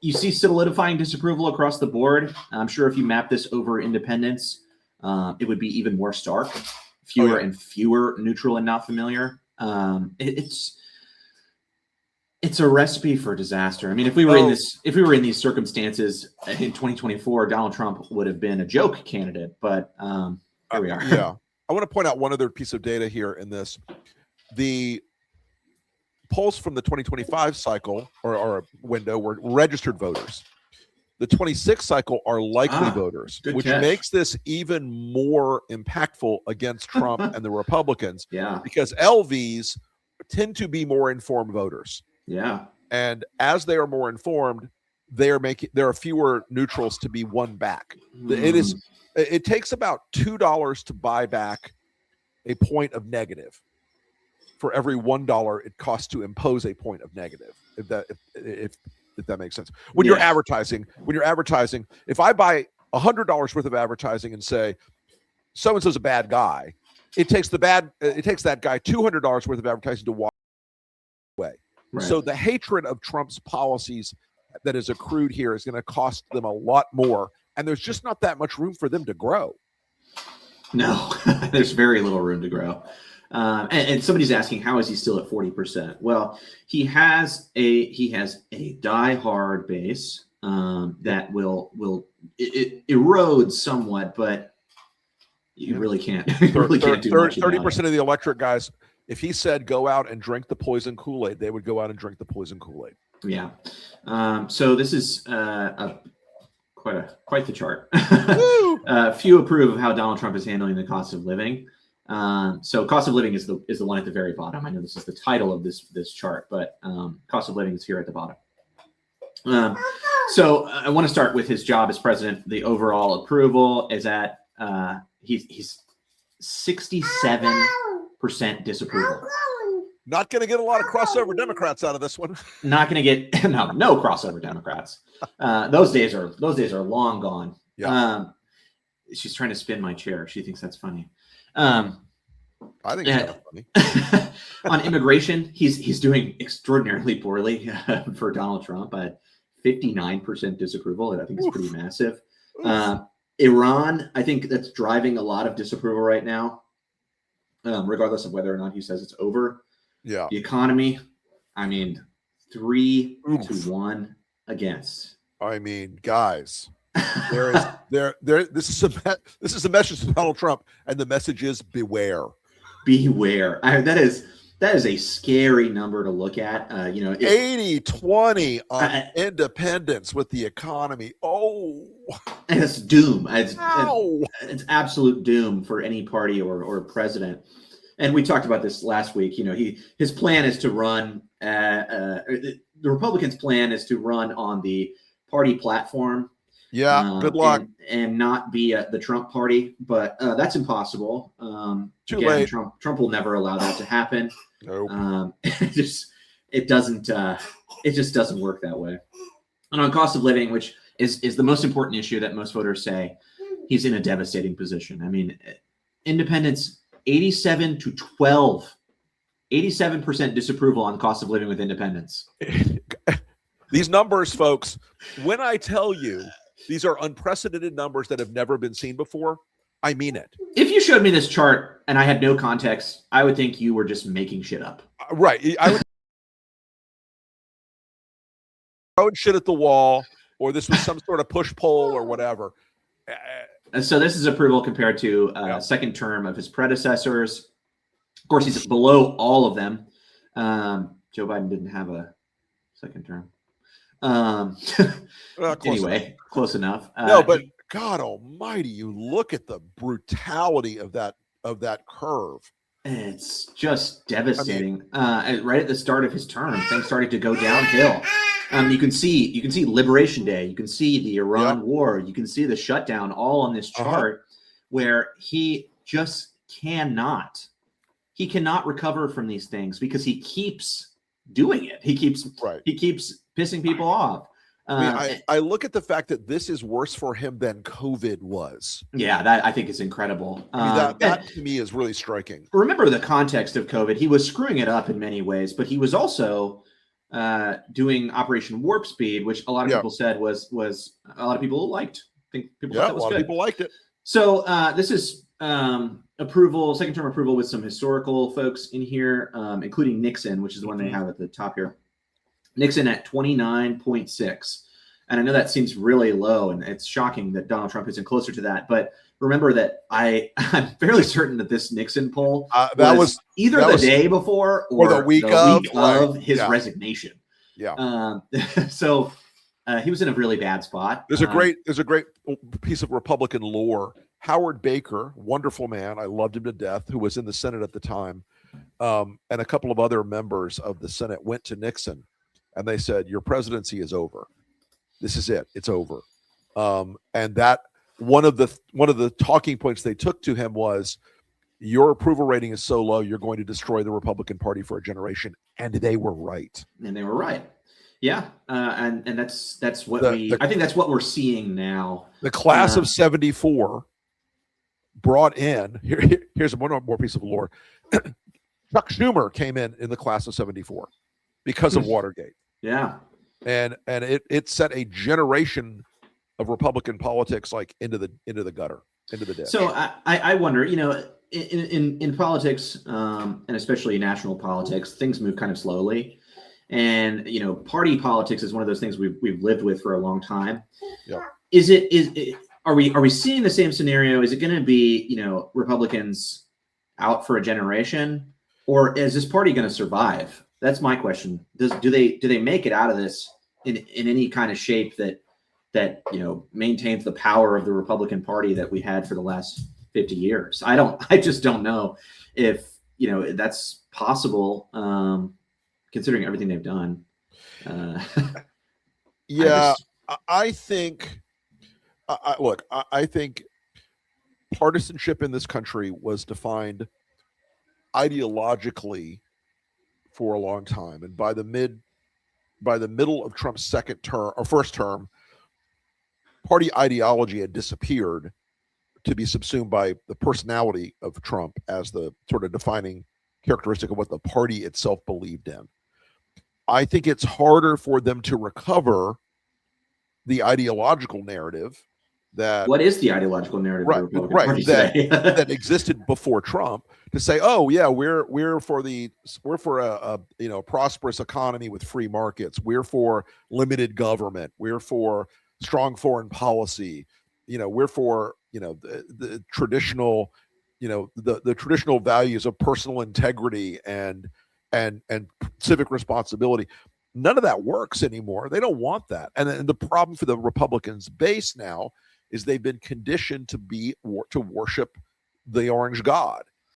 you see solidifying disapproval across the board. I'm sure if you map this over independents, it would be even more stark. Fewer and fewer neutral and not familiar. It's a recipe for disaster. I mean, if we were in these circumstances in 2024, Donald Trump would have been a joke candidate. But here we are. Yeah, I want to point out one other piece of data here in this. The polls from the 2025 cycle or window were registered voters. The 26 cycle are likely voters, which makes this even more impactful against Trump and the Republicans. Yeah, because LVs tend to be more informed voters. Yeah, and as they are more informed, there are fewer neutrals to be won back. It takes about $2 to buy back a point of negative for every $1 it costs to impose a point of negative. If that makes sense. When you're advertising, if I buy $100 worth of advertising and say so and so's a bad guy, it takes that guy $200 worth of advertising to walk away. Right. So the hatred of Trump's policies that is accrued here is going to cost them a lot more, and there's just not that much room for them to grow. No, there's very little room to grow. And somebody's asking, how is he still at 40%? Well, he has a diehard base that will erode somewhat, but you really can't. You really can't do much about it. 30% of the electorate, guys. If he said go out and drink the poison Kool-Aid, they would go out and drink the poison Kool-Aid. Yeah. So this is quite the chart. Few approve of how Donald Trump is handling the cost of living. So cost of living is the one at the very bottom. I know this is the title of this chart, but cost of living is here at the bottom. So I want to start with his job as president. The overall approval is at he's 67% disapproval. Not going to get a lot of crossover Democrats out of this one. Not going to get no crossover Democrats. Those days are long gone. Yeah. She's trying to spin my chair. She thinks that's funny. I think it's kind of funny. On immigration, he's doing extraordinarily poorly for Donald Trump at 59% disapproval. I think it's pretty massive. Iran, I think that's driving a lot of disapproval right now, regardless of whether or not he says it's over. Yeah. The economy, I mean, 3-1 against. I mean, guys, this is a message to Donald Trump, and the message is beware. Beware. That is a scary number to look at. 80-20 on independence with the economy. Oh, and it's doom. It's absolute doom for any party or president. And we talked about this last week. His plan is to run. The Republicans' plan is to run on the party platform. Yeah, good luck. And not be the Trump party, but that's impossible. Too late. Trump will never allow that to happen. Nope. It just doesn't work that way. And on cost of living, which is the most important issue that most voters say, he's in a devastating position. I mean, independents 87-12, 87% disapproval on cost of living with independents. These numbers, folks, when I tell you these are unprecedented numbers that have never been seen before, I mean it. If you showed me this chart and I had no context, I would think you were just making shit up. Right. I would throw shit at the wall, or this was some sort of push poll or whatever. And so this is approval compared to second term of his predecessors. Of course, he's below all of them. Joe Biden didn't have a second term. Close enough. No, but God Almighty, you look at the brutality of that curve. It's just devastating. Right at the start of his term, things started to go downhill. You can see Liberation Day. You can see the Iran war. You can see the shutdown all on this chart, where he just cannot recover from these things because he keeps doing it. He keeps pissing people off. I look at the fact that this is worse for him than COVID was. Yeah, that I think is incredible. That to me is really striking. Remember the context of COVID. He was screwing it up in many ways, but he was also doing Operation Warp Speed, which a lot of people said was a lot of people liked. I think people thought that was a lot good. of people liked it. So this is approval, second term approval with some historical folks in here, including Nixon, which is the one they have at the top here. Nixon at 29.6. And I know that seems really low, and it's shocking that Donald Trump isn't closer to that. But remember that I'm fairly certain that this Nixon poll was either the day before or the week of his resignation. Yeah. So he was in a really bad spot. There's a great piece of Republican lore. Howard Baker, wonderful man, I loved him to death, who was in the Senate at the time, and a couple of other members of the Senate went to Nixon, and they said, "Your presidency is over. This is it. It's over." And that one of the talking points they took to him was, "Your approval rating is so low, you're going to destroy the Republican Party for a generation." And they were right. And they were right. Yeah, and that's what I think that's what we're seeing now. The class of '74 brought in here's one more piece of lore. Chuck Schumer came in the class of '74 because of Watergate. Yeah. And it set a generation of Republican politics like into the gutter, into the ditch. So I wonder, in politics, and especially national politics, things move kind of slowly. And party politics is one of those things we've lived with for a long time. Yeah. Are we seeing the same scenario? Is it going to be Republicans out for a generation, or is this party going to survive? That's my question. Do they make it out of this in any kind of shape that maintains the power of the Republican Party that we had for the last 50 years? I just don't know if that's possible, considering everything they've done. I think I think partisanship in this country was defined ideologically for a long time, and by the middle of Trump's first term, party ideology had disappeared to be subsumed by the personality of Trump as the sort of defining characteristic of what the party itself believed in. I think it's harder for them to recover the ideological narrative that what is the ideological narrative of the Republican Party today? that existed before Trump, to say, oh yeah, we're for a prosperous economy with free markets, we're for limited government, we're for strong foreign policy, we're for the traditional the traditional values of personal integrity and civic responsibility. None of that works anymore. They don't want that. And the problem for the Republicans base now is they've been conditioned to worship the orange god.